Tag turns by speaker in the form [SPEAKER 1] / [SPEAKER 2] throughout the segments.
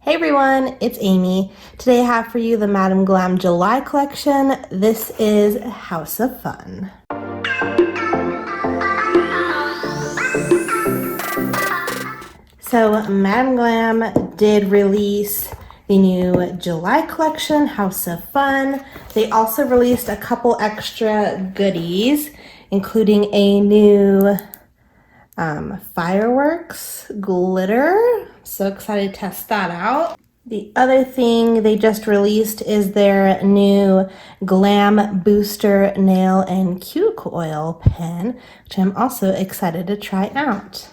[SPEAKER 1] Hey everyone, it's Amy. Today I have for you the Madam Glam July collection. This is House of Fun. So Madam Glam did release the new July collection, House of Fun. They also released a couple extra goodies, including a new fireworks glitter. So excited to test that out. The other thing they just released is their new Glam Booster Nail and Cuticle Oil pen, which I'm also excited to try out.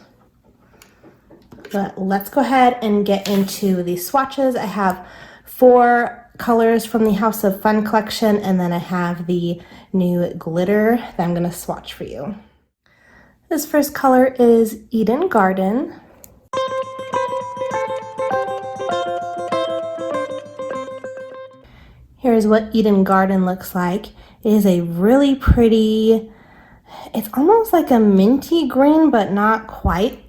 [SPEAKER 1] But let's go ahead and get into the swatches. I have 4 colors from the House of Fun collection, and then I have the new glitter that I'm going to swatch for you. This first color is Eden Garden. Here's what Eden Garden looks like. It is a really pretty, it's almost like a minty green, but not quite.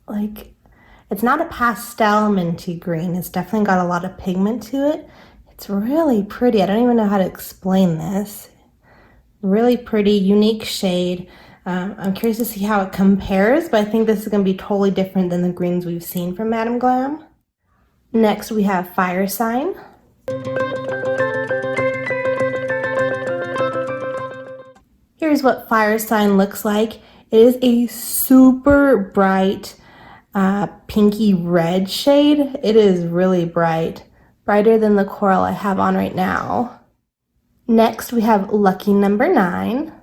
[SPEAKER 1] Like, it's not a pastel minty green. It's definitely got a lot of pigment to it. It's really pretty. I don't even know how to explain this. Really pretty, unique shade. I'm curious to see how it compares, but I think this is going to be totally different than the greens we've seen from Madam Glam. Next, we have Fire Sign. Here's what Fire Sign looks like. It is a super bright pinky red shade. It is really bright, brighter than the coral I have on right now. Next, we have Lucky Number 9.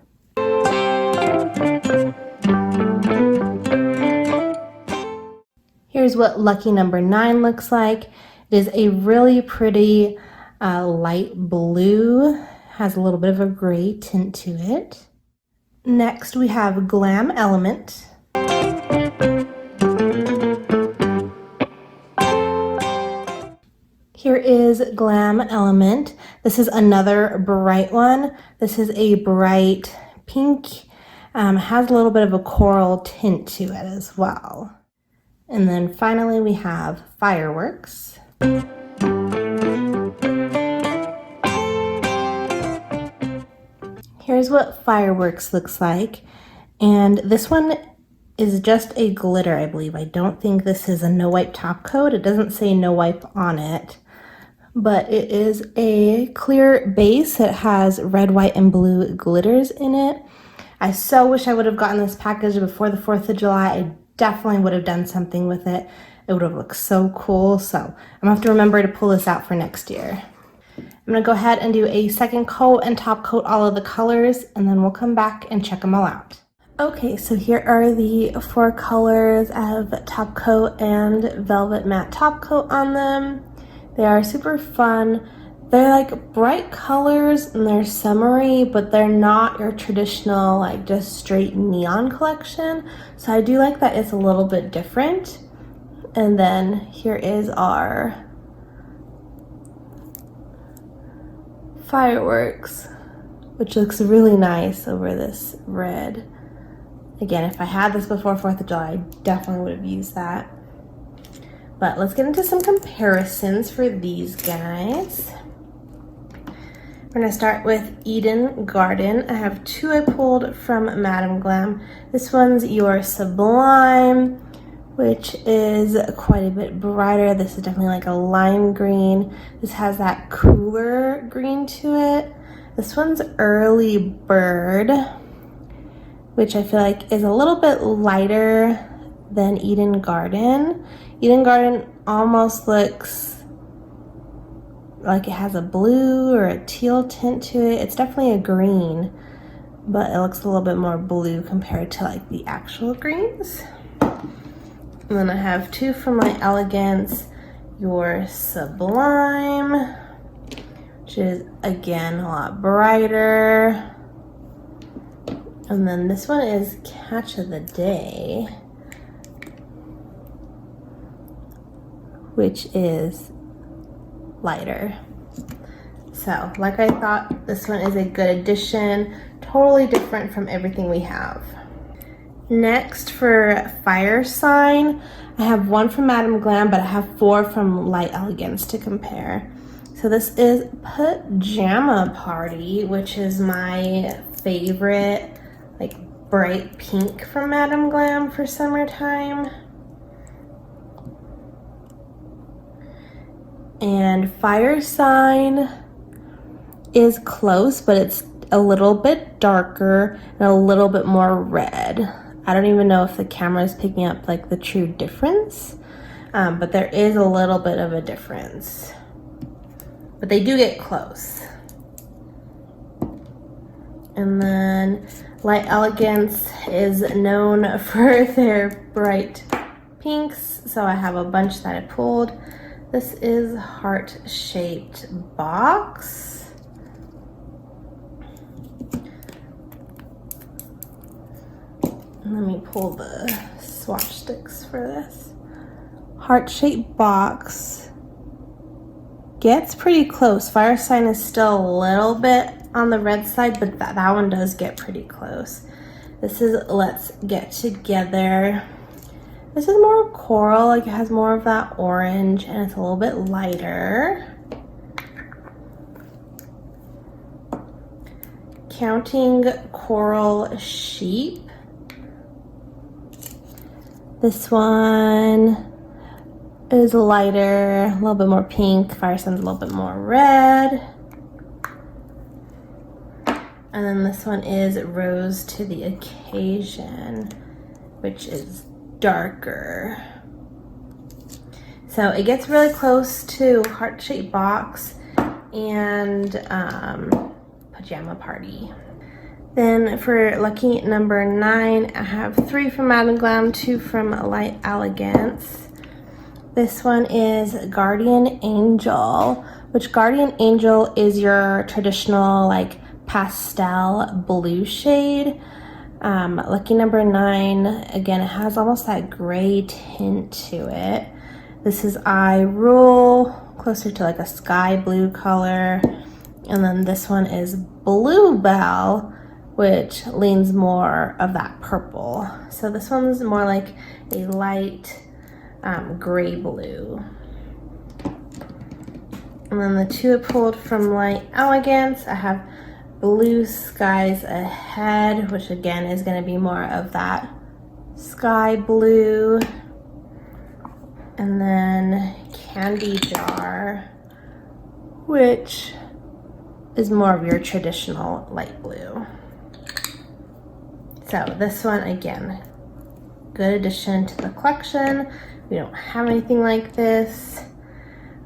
[SPEAKER 1] Here's what Lucky Number 9 looks like. It is a really pretty light blue, has a little bit of a gray tint to it. Next, we have Glam Element. Here is Glam Element. This is another bright one. This is a bright pink, has a little bit of a coral tint to it as well. And then finally we have Fireworks. Here's what Fireworks looks like. And this one is just a glitter, I believe. I don't think this is a no wipe top coat. It doesn't say no wipe on it. But it is a clear base. It has red, white, and blue glitters in it. I so wish I would have gotten this package before the 4th of July. I definitely would have done something with it. It would have looked so cool. So I'm gonna have to remember to pull this out for next year. I'm gonna go ahead and do a second coat and top coat all of the colors, and then we'll come back and check them all out. Okay, so here are the 4 colors. I have top coat and velvet matte top coat on them. They are super fun. They're like bright colors and they're summery, but they're not your traditional like just straight neon collection. So I do like that it's a little bit different. And then here is our Fireworks, which looks really nice over this red. Again, if I had this before 4th of July, I definitely would have used that. But let's get into some comparisons for these guys. We're gonna start with Eden Garden. I have 2 I pulled from Madam Glam. This one's your Sublime, which is quite a bit brighter. This is definitely like a lime green. This has that cooler green to it. This one's Early Bird, which I feel like is a little bit lighter than Eden Garden. Eden Garden almost looks like it has a blue or a teal tint to it. It's definitely a green, but it looks a little bit more blue compared to like the actual greens. And then I have 2 from my Elegance, your Sublime, which is again a lot brighter. And then this one is Catch of the Day, which is lighter. So like I thought, this one is a good addition, totally different from everything we have. Next for fire sign, I have one from Madam Glam, but I have 4 from Light Elegance to compare. So this is Pajama Party, which is my favorite, like bright pink from Madam Glam for summertime. And fire sign is close, but it's a little bit darker and a little bit more red. I don't even know if the camera is picking up like the true difference, but there is a little bit of a difference. But they do get close. And then Light Elegance is known for their bright pinks, so I have a bunch that I pulled. This is heart-shaped box. Let me pull the swatch sticks for this. Heart-shaped box. Gets pretty close. Fire sign is still a little bit on the red side, but that one does get pretty close. This is Let's Get Together. This is more coral, like it has more of that orange, and it's a little bit lighter. Counting Coral Sheep. This one is lighter, a little bit more pink. Fire Sign's a little bit more red. And then this one is Rose to the Occasion, which is darker. So it gets really close to heart-shaped box and Pajama Party. Then for lucky number 9, I have 3 from Madam Glam, 2 from Light Elegance. This one is Guardian Angel, which Guardian Angel is your traditional like pastel blue shade. Lucky number 9, again, it has almost that gray tint to it. This is I Rule, closer to like a sky blue color. And then this one is Bluebell, which leans more of that purple. So this one's more like a light gray blue. And then the 2 I pulled from Light Elegance, I have Blue Skies Ahead, which again is going to be more of that sky blue. And then Candy Jar, which is more of your traditional light blue. So this one, again, good addition to the collection. We don't have anything like this.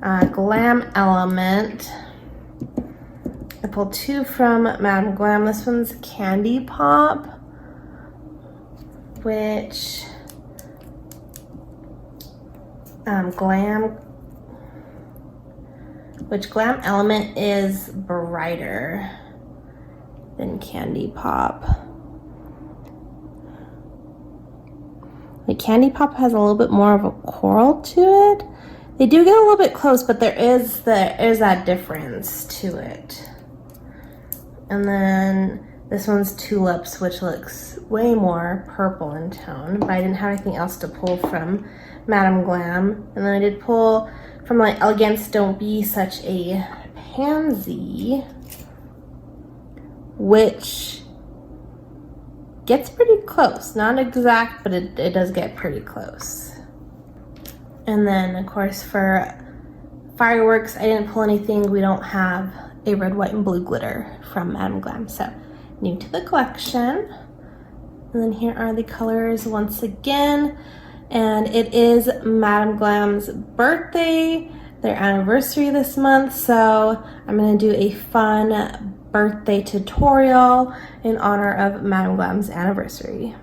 [SPEAKER 1] Glam Element. I pulled 2 from Madam Glam. This one's Candy Pop, which Glam Element is brighter than Candy Pop. Like Candy Pop has a little bit more of a coral to it. They do get a little bit close, but there is that difference to it. And then this one's Tulips, which looks way more purple in tone, but I didn't have anything else to pull from Madam Glam. And then I did pull from Light Elegance, Don't Be Such a Pansy, which gets pretty close. Not exact, but it does get pretty close. And then, of course, for fireworks, I didn't pull anything. We don't have a red, white, and blue glitter from Madam Glam, so new to the collection. And then here are the colors once again. And it is Madam Glam's birthday, their anniversary this month, so I'm gonna do a fun birthday tutorial in honor of Madam Glam's anniversary.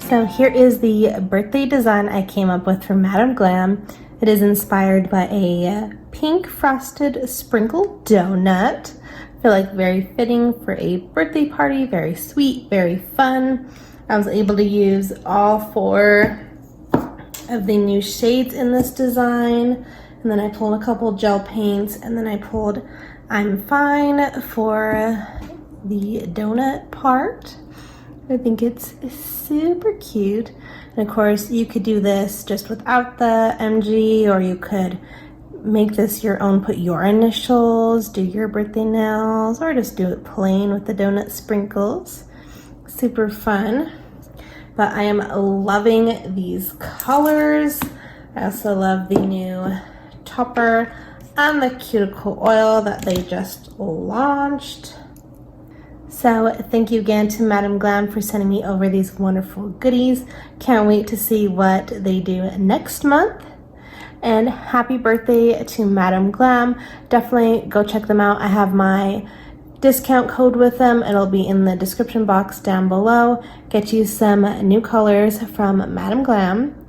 [SPEAKER 1] So here is the birthday design I came up with for Madam Glam. It is inspired by a pink frosted sprinkle donut. I feel like very fitting for a birthday party, very sweet, very fun. I was able to use all 4 of the new shades in this design. And then I pulled a couple gel paints, and then I pulled I'm Fine for the donut part. I think it's super cute. And of course, you could do this just without the MG, or you could make this your own, put your initials, do your birthday nails, or just do it plain with the donut sprinkles. Super fun. But I am loving these colors. I also love the new topper and the cuticle oil that they just launched. So thank you again to Madam Glam for sending me over these wonderful goodies. Can't wait to see what they do next month. And happy birthday to Madam Glam. Definitely go check them out. I have my discount code with them. It'll be in the description box down below. Get you some new colors from Madam Glam.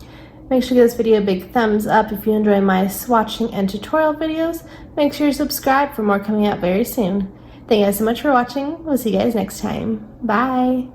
[SPEAKER 1] Make sure to give this video a big thumbs up if you enjoy my swatching and tutorial videos. Make sure you subscribe for more coming out very soon. Thank you guys so much for watching. We'll see you guys next time. Bye.